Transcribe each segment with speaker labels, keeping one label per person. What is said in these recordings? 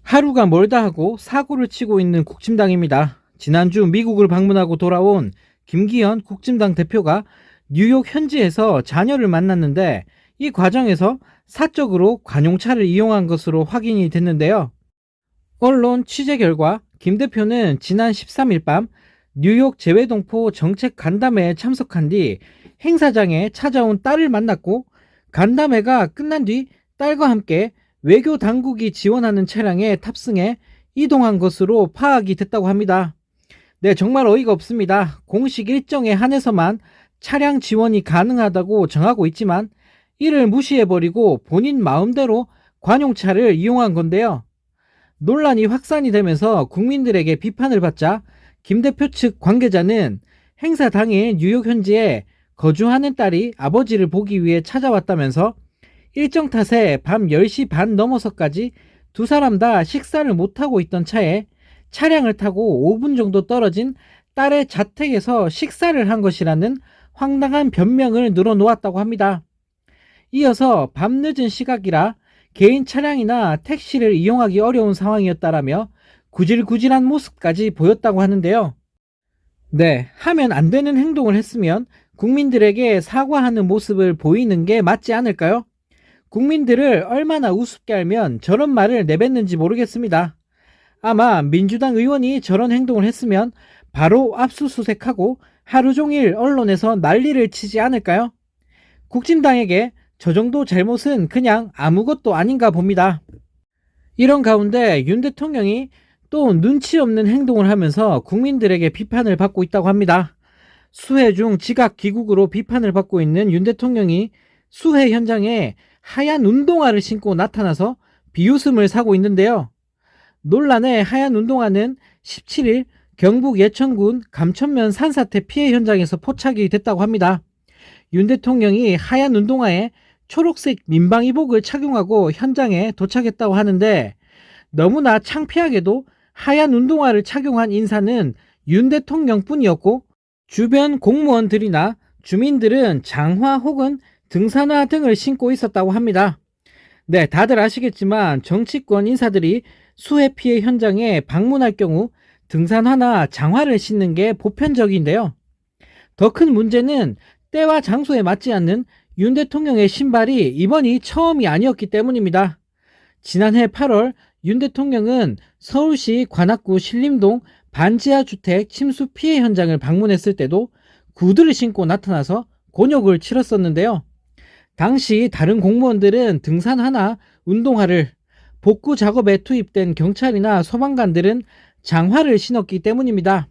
Speaker 1: 하루가 멀다 하고 사고를 치고 있는 국힘당입니다. 지난주 미국을 방문하고 돌아온 김기현 국힘당 대표가 뉴욕 현지에서 자녀를 만났는데 이 과정에서 사적으로 관용차를 이용한 것으로 확인이 됐는데요. 언론 취재 결과 김 대표는 지난 13일 밤 뉴욕 재외동포 정책 간담회에 참석한 뒤 행사장에 찾아온 딸을 만났고, 간담회가 끝난 뒤 딸과 함께 외교 당국이 지원하는 차량에 탑승해 이동한 것으로 파악이 됐다고 합니다. 네, 정말 어이가 없습니다. 공식 일정에 한해서만 차량 지원이 가능하다고 정하고 있지만 이를 무시해버리고 본인 마음대로 관용차를 이용한 건데요. 논란이 확산이 되면서 국민들에게 비판을 받자 김 대표 측 관계자는 행사 당일 뉴욕 현지에 거주하는 딸이 아버지를 보기 위해 찾아왔다면서 일정 탓에 밤 10시 반 넘어서까지 두 사람 다 식사를 못하고 있던 차에 차량을 타고 5분 정도 떨어진 딸의 자택에서 식사를 한 것이라는 황당한 변명을 늘어놓았다고 합니다. 이어서 밤늦은 시각이라 개인 차량이나 택시를 이용하기 어려운 상황이었다라며 구질구질한 모습까지 보였다고 하는데요. 네, 하면 안 되는 행동을 했으면 국민들에게 사과하는 모습을 보이는 게 맞지 않을까요? 국민들을 얼마나 우습게 알면 저런 말을 내뱉는지 모르겠습니다. 아마 민주당 의원이 저런 행동을 했으면 바로 압수수색하고 하루 종일 언론에서 난리를 치지 않을까요? 국힘당에게 저 정도 잘못은 그냥 아무것도 아닌가 봅니다. 이런 가운데 윤 대통령이 또 눈치 없는 행동을 하면서 국민들에게 비판을 받고 있다고 합니다. 수해 중 지각 귀국으로 비판을 받고 있는 윤 대통령이 수해 현장에 하얀 운동화를 신고 나타나서 비웃음을 사고 있는데요. 논란의 하얀 운동화는 17일 경북 예천군 감천면 산사태 피해 현장에서 포착이 됐다고 합니다. 윤 대통령이 하얀 운동화에 초록색 민방위복을 착용하고 현장에 도착했다고 하는데, 너무나 창피하게도 하얀 운동화를 착용한 인사는 윤 대통령뿐이었고 주변 공무원들이나 주민들은 장화 혹은 등산화 등을 신고 있었다고 합니다. 네, 다들 아시겠지만 정치권 인사들이 수해 피해 현장에 방문할 경우 등산화나 장화를 신는 게 보편적인데요. 더 큰 문제는 때와 장소에 맞지 않는 윤 대통령의 신발이 이번이 처음이 아니었기 때문입니다. 지난해 8월 윤 대통령은 서울시 관악구 신림동 반지하 주택 침수 피해 현장을 방문했을 때도 구두를 신고 나타나서 곤욕을 치렀었는데요. 당시 다른 공무원들은 등산화나 운동화를, 복구 작업에 투입된 경찰이나 소방관들은 장화를 신었기 때문입니다.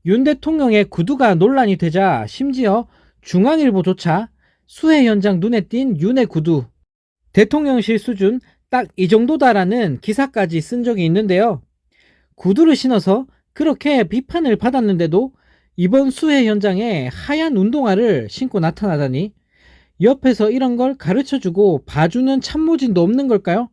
Speaker 1: 윤 대통령의 구두가 논란이 되자 심지어 중앙일보조차 수해 현장 눈에 띈 윤의 구두, 대통령실 수준 딱 이 정도다라는 기사까지 쓴 적이 있는데요. 구두를 신어서 그렇게 비판을 받았는데도 이번 수해 현장에 하얀 운동화를 신고 나타나다니, 옆에서 이런 걸 가르쳐주고 봐주는 참모진도 없는 걸까요?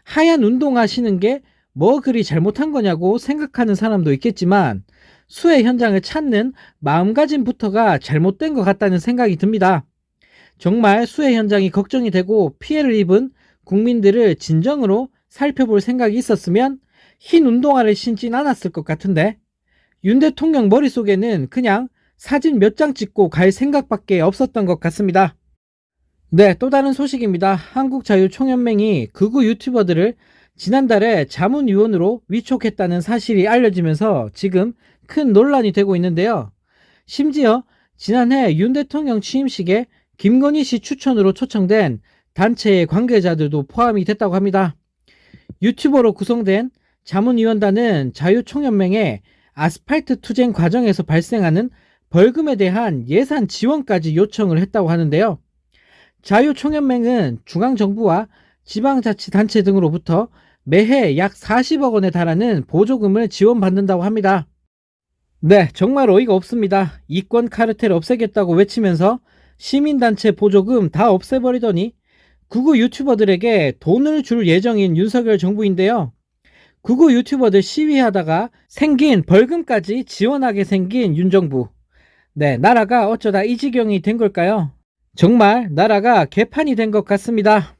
Speaker 1: 하얀 운동화 신은 게 뭐 그리 잘못한 거냐고 생각하는 사람도 있겠지만 수해 현장을 찾는 마음가짐부터가 잘못된 것 같다는 생각이 듭니다. 정말 수해 현장이 걱정이 되고 피해를 입은 국민들을 진정으로 살펴볼 생각이 있었으면 흰 운동화를 신진 않았을 것 같은데, 윤 대통령 머릿속에는 그냥 사진 몇 장 찍고 갈 생각밖에 없었던 것 같습니다. 네, 또 다른 소식입니다. 한국자유총연맹이 극우 유튜버들을 지난달에 자문위원으로 위촉했다는 사실이 알려지면서 지금 큰 논란이 되고 있는데요. 심지어 지난해 윤 대통령 취임식에 김건희 씨 추천으로 초청된 단체의 관계자들도 포함이 됐다고 합니다. 유튜버로 구성된 자문위원단은 자유총연맹에 아스팔트 투쟁 과정에서 발생하는 벌금에 대한 예산 지원까지 요청을 했다고 하는데요. 자유총연맹은 중앙정부와 지방자치단체 등으로부터 매해 약 40억 원에 달하는 보조금을 지원받는다고 합니다. 네, 정말 어이가 없습니다. 이권 카르텔 없애겠다고 외치면서 시민단체 보조금 다 없애버리더니 극우 유튜버들에게 돈을 줄 예정인 윤석열 정부인데요. 극우 유튜버들 시위하다가 생긴 벌금까지 지원하게 생긴 윤 정부. 네, 나라가 어쩌다 이 지경이 된 걸까요? 정말 나라가 개판이 된 것 같습니다.